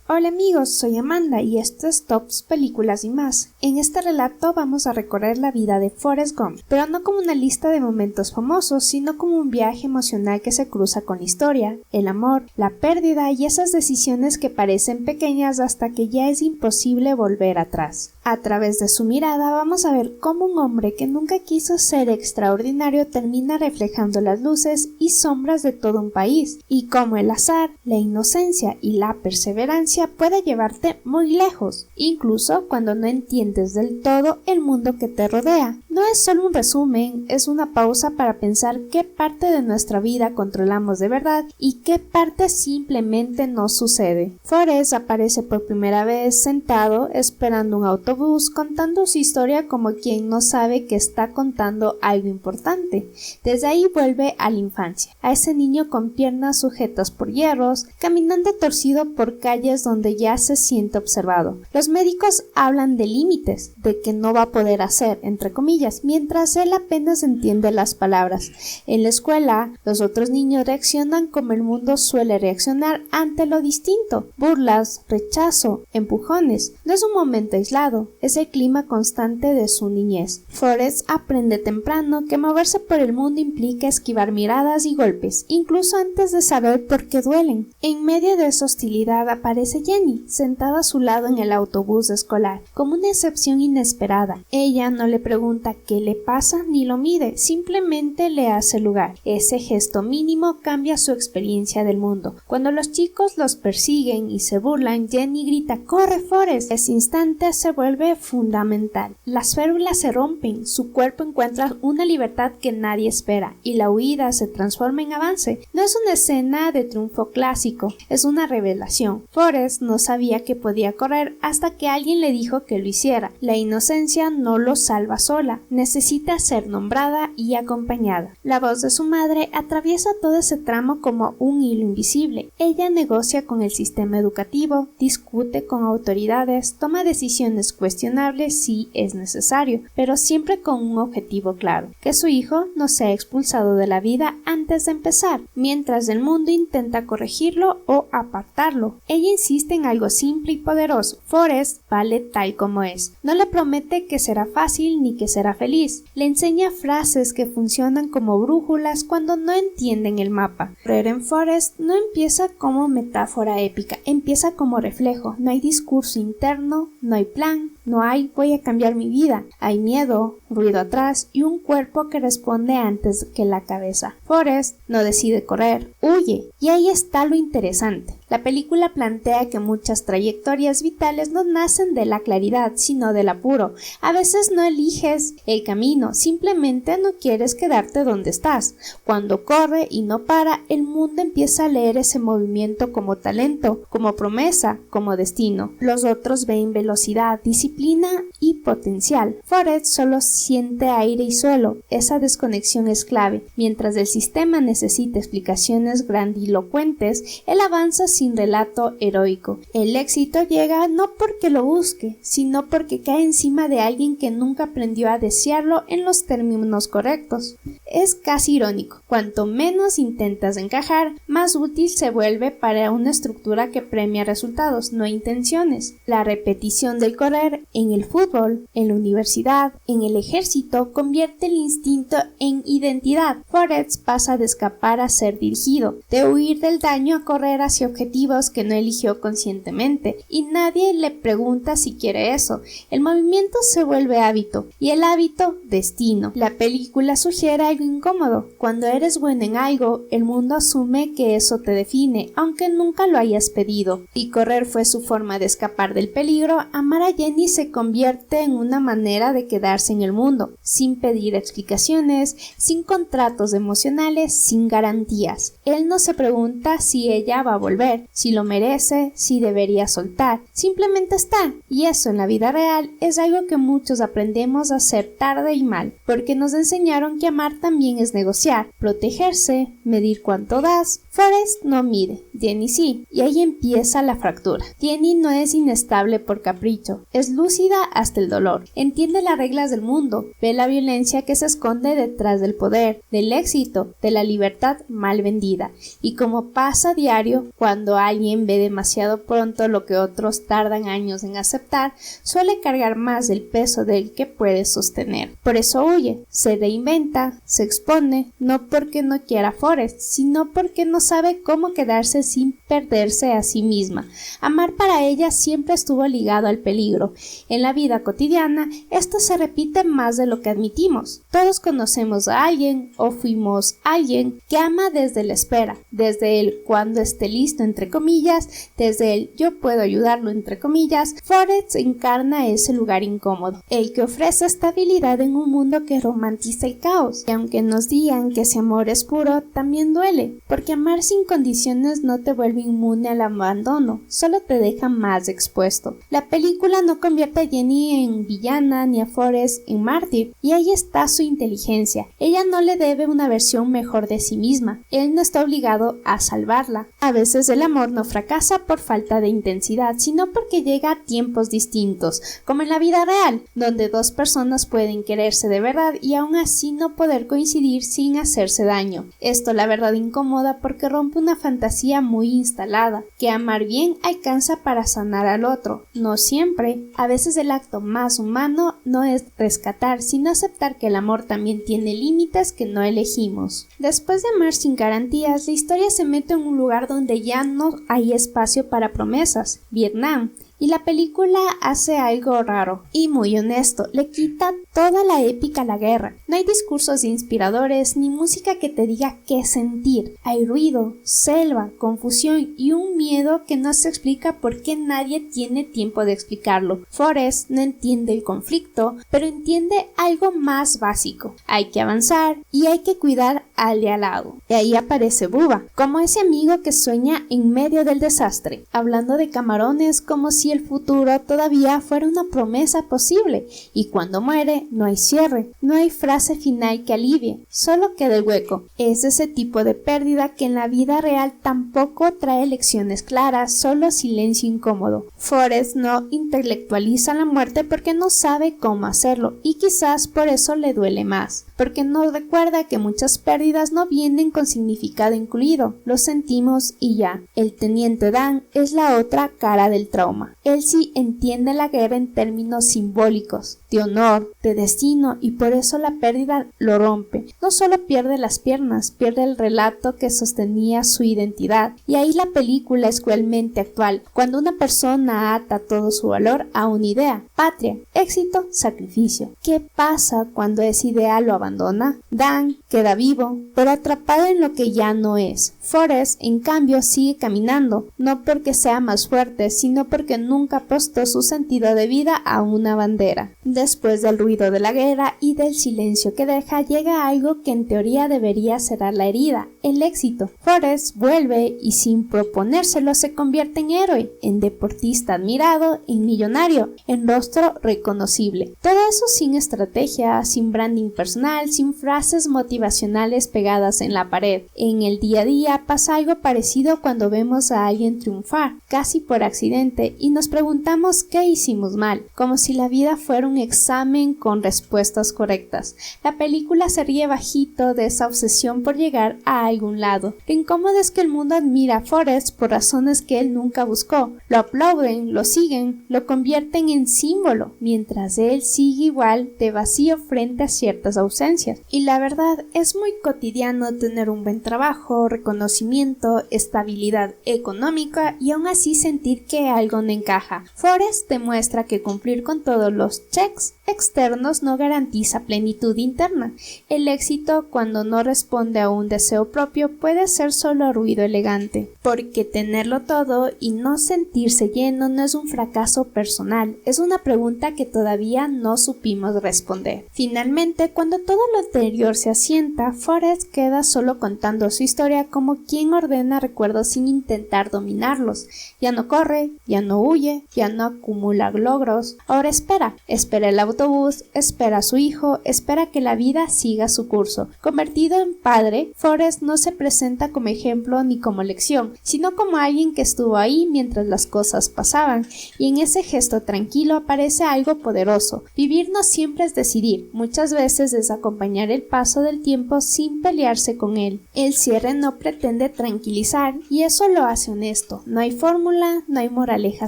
Hola amigos, soy Amanda y esto es Tops Películas y más. En este relato vamos a recorrer la vida de Forrest Gump, pero no como una lista de momentos famosos, sino como un viaje emocional que se cruza con la historia, el amor, la pérdida y esas decisiones que parecen pequeñas hasta que ya es imposible volver atrás. A través de su mirada vamos a ver cómo un hombre que nunca quiso ser extraordinario termina reflejando las luces y sombras de todo un país, y cómo el azar, la inocencia y la perseverancia puede llevarte muy lejos, incluso cuando no entiendes del todo el mundo que te rodea. No es solo un resumen, es una pausa para pensar qué parte de nuestra vida controlamos de verdad y qué parte simplemente no sucede. Forrest aparece por primera vez sentado esperando un autobús contando su historia como quien no sabe que está contando algo importante. Desde ahí vuelve a la infancia, a ese niño con piernas sujetas por hierros, caminando torcido por calles donde ya se siente observado. Los médicos hablan de límites, de que no va a poder hacer, entre comillas, mientras él apenas entiende las palabras. En la escuela, los otros niños reaccionan como el mundo suele reaccionar ante lo distinto: burlas, rechazo, empujones. No es un momento aislado, es el clima constante de su niñez. Forrest aprende temprano que moverse por el mundo implica esquivar miradas y golpes, incluso antes de saber por qué duelen. En medio de esa hostilidad aparece Jenny, sentada a su lado en el autobús escolar, como una excepción inesperada. Ella no le pregunta qué le pasa ni lo mide, simplemente le hace lugar. Ese gesto mínimo cambia su experiencia del mundo. Cuando los chicos los persiguen y se burlan, Jenny grita «¡Corre, Forrest!». Ese instante se vuelve fundamental. Las férulas se rompen, su cuerpo encuentra una libertad que nadie espera, y la huida se transforma en avance. No es una escena de triunfo clásico, es una revelación. Forrest no sabía que podía correr hasta que alguien le dijo que lo hiciera. La inocencia no lo salva sola, necesita ser nombrada y acompañada. La voz de su madre atraviesa todo ese tramo como un hilo invisible. Ella negocia con el sistema educativo, discute con autoridades, toma decisiones cuestionables si es necesario, pero siempre con un objetivo claro: que su hijo no sea expulsado de la vida antes de empezar, mientras el mundo intenta corregirlo o apartarlo. Ella insiste en algo simple y poderoso: Forrest vale tal como es. No le promete que será fácil ni que será feliz. Le enseña frases que funcionan como brújulas cuando no entienden el mapa. Creer en Forrest no empieza como metáfora épica, empieza como reflejo. No hay discurso interno, no hay plan, no hay «voy a cambiar mi vida». Hay miedo, ruido atrás y un cuerpo que responde antes que la cabeza. Forrest no decide correr, huye. Y ahí está lo interesante. La película plantea que muchas trayectorias vitales no nacen de la claridad, sino del apuro. A veces no eliges el camino, simplemente no quieres quedarte donde estás. Cuando corre y no para, el mundo empieza a leer ese movimiento como talento, como promesa, como destino. Los otros ven velocidad, disciplina y potencial. Forrest solo siente aire y suelo. Esa desconexión es clave. Mientras el sistema necesita explicaciones grandilocuentes, él avanza sin relato heroico. El éxito llega no porque lo busque, sino porque cae encima de alguien que nunca aprendió a desearlo en los términos correctos. Es casi irónico. Cuanto menos intentas encajar, más útil se vuelve para una estructura que premia resultados, no intenciones. La repetición del correr en el fútbol, en la universidad, en el ejército, convierte el instinto en identidad. Forrest pasa de escapar a ser dirigido, de huir del daño a correr hacia objetivos que no eligió conscientemente, y nadie le pregunta si quiere eso. El movimiento se vuelve hábito, y el hábito destino. La película sugiere algo incómodo. Cuando eres bueno en algo, el mundo asume que eso te define, aunque nunca lo hayas pedido. Y correr fue su forma de escapar del peligro. Amar a Jenny se convierte en una manera de quedarse en el mundo, sin pedir explicaciones, sin contratos emocionales, sin garantías. Él no se pregunta si ella va a volver, si lo merece, si debería soltar. Simplemente está. Y eso en la vida real es algo que muchos aprendemos a hacer tarde y mal, porque nos enseñaron que amar también es negociar, protegerse, medir cuánto das. Forrest no mide, Jenny sí, y ahí empieza la fractura. Jenny no es inestable por capricho, es lúcida hasta el dolor, entiende las reglas del mundo, ve la violencia que se esconde detrás del poder, del éxito, de la libertad mal vendida, y como pasa a diario, cuando alguien ve demasiado pronto lo que otros tardan años en aceptar, suele cargar más del peso del que puede sostener. Por eso huye, se reinventa, se expone, no porque no quiera a Forrest, sino porque no sabe cómo quedarse sin perderse a sí misma. Amar para ella siempre estuvo ligado al peligro. En la vida cotidiana, esto se repite más de lo que admitimos. Todos conocemos a alguien o fuimos alguien que ama desde la espera, desde el cuando esté listo entre comillas, desde el yo puedo ayudarlo entre comillas. Forrest encarna ese lugar incómodo, el que ofrece estabilidad en un mundo que romantiza el caos. Y aunque nos digan que ese amor es puro, también duele, porque amar sin condiciones no te vuelve inmune al abandono, solo te deja más expuesto. La película no convierte a Jenny en villana ni a Forrest en mártir, y ahí está su inteligencia. Ella no le debe una versión mejor de sí misma, él no está obligado a salvarla. A veces el amor no fracasa por falta de intensidad, sino porque llega a tiempos distintos, como en la vida real, donde dos personas pueden quererse de verdad y aún así no poder coincidir sin hacerse daño. Esto la verdad incomoda porque rompe una fantasía muy instalada, que amar bien alcanza para sanar al otro. No siempre. A veces el acto más humano no es rescatar, sino aceptar que el amor también tiene límites que no elegimos. Después de amar sin garantías, la historia se mete en un lugar donde ya no hay espacio para promesas, Vietnam. Y la película hace algo raro y muy honesto, le quita toda la épica a la guerra. No hay discursos inspiradores ni música que te diga qué sentir. Hay ruido, selva, confusión y un miedo que no se explica porque nadie tiene tiempo de explicarlo. Forrest no entiende el conflicto, pero entiende algo más básico. Hay que avanzar y hay que cuidar al de al lado. Y ahí aparece Bubba, como ese amigo que sueña en medio del desastre, hablando de camarones como si el futuro todavía fuera una promesa posible, y cuando muere no hay cierre, no hay frase final que alivie, solo queda el hueco. Es ese tipo de pérdida que en la vida real tampoco trae lecciones claras, solo silencio incómodo. Forrest no intelectualiza la muerte porque no sabe cómo hacerlo, y quizás por eso le duele más, porque no recuerda que muchas pérdidas no vienen con significado incluido, lo sentimos y ya. El teniente Dan es la otra cara del trauma. Él sí entiende la guerra en términos simbólicos, de honor, de destino, y por eso la pérdida lo rompe. No solo pierde las piernas, pierde el relato que sostenía su identidad. Y ahí la película es cruelmente actual, cuando una persona ata todo su valor a una idea: patria, éxito, sacrificio. ¿Qué pasa cuando ese ideal lo abandona? Dan queda vivo, pero atrapado en lo que ya no es. Forrest, en cambio, sigue caminando, no porque sea más fuerte, sino porque nunca apostó su sentido de vida a una bandera. Después del ruido de la guerra y del silencio que deja, llega algo que en teoría debería cerrar la herida: el éxito. Forrest vuelve y sin proponérselo se convierte en héroe, en deportista admirado, en millonario, en rostro reconocible. Todo eso sin estrategia, sin branding personal, sin frases motivacionales pegadas en la pared. En el día a día pasa algo parecido cuando vemos a alguien triunfar, casi por accidente, y nos preguntamos qué hicimos mal, como si la vida fuera un examen con respuestas correctas. La película se ríe bajito de esa obsesión por llegar a algún lado. Lo incómodo es que el mundo admira a Forrest por razones que él nunca buscó. Lo aplauden, lo siguen, lo convierten en símbolo, mientras él sigue igual de vacío frente a ciertas ausencias. Y la verdad, es muy cotidiano tener un buen trabajo, reconocimiento, estabilidad económica y aún así sentir que algo no encaja. Forrest demuestra que cumplir con todos los checks externos no garantiza plenitud interna. El éxito, cuando no responde a un deseo propio, puede ser solo ruido elegante, porque tenerlo todo y no sentirse lleno no es un fracaso personal, es una pregunta que todavía no supimos responder. Finalmente, cuando todo lo anterior se asienta, impacienta, Forrest queda solo contando su historia como quien ordena recuerdos sin intentar dominarlos. Ya no corre, ya no huye, ya no acumula logros. Ahora espera el autobús, espera a su hijo, espera que la vida siga su curso. Convertido en padre, Forrest no se presenta como ejemplo ni como lección, sino como alguien que estuvo ahí mientras las cosas pasaban, y en ese gesto tranquilo aparece algo poderoso. Vivir no siempre es decidir, muchas veces es acompañar el paso del tiempo sin pelearse con él. El cierre no pretende tranquilizar, y eso lo hace honesto. No hay fórmula, no hay moraleja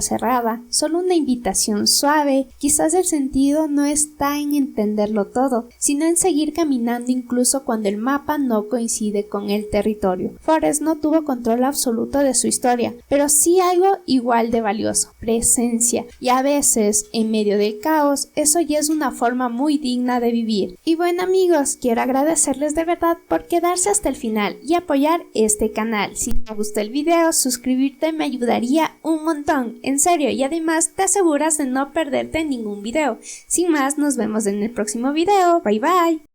cerrada, solo una invitación suave. Quizás el sentido no está en entenderlo todo, sino en seguir caminando incluso cuando el mapa no coincide con el territorio. Forrest no tuvo control absoluto de su historia, pero sí algo igual de valioso: presencia. Y a veces, en medio del caos, eso ya es una forma muy digna de vivir. Y bueno, amigos, quiero agradecerles de verdad por quedarse hasta el final y apoyar este canal. Si te gustó el video, suscribirte me ayudaría un montón, en serio, y además te aseguras de no perderte ningún video. Sin más, nos vemos en el próximo video. Bye bye.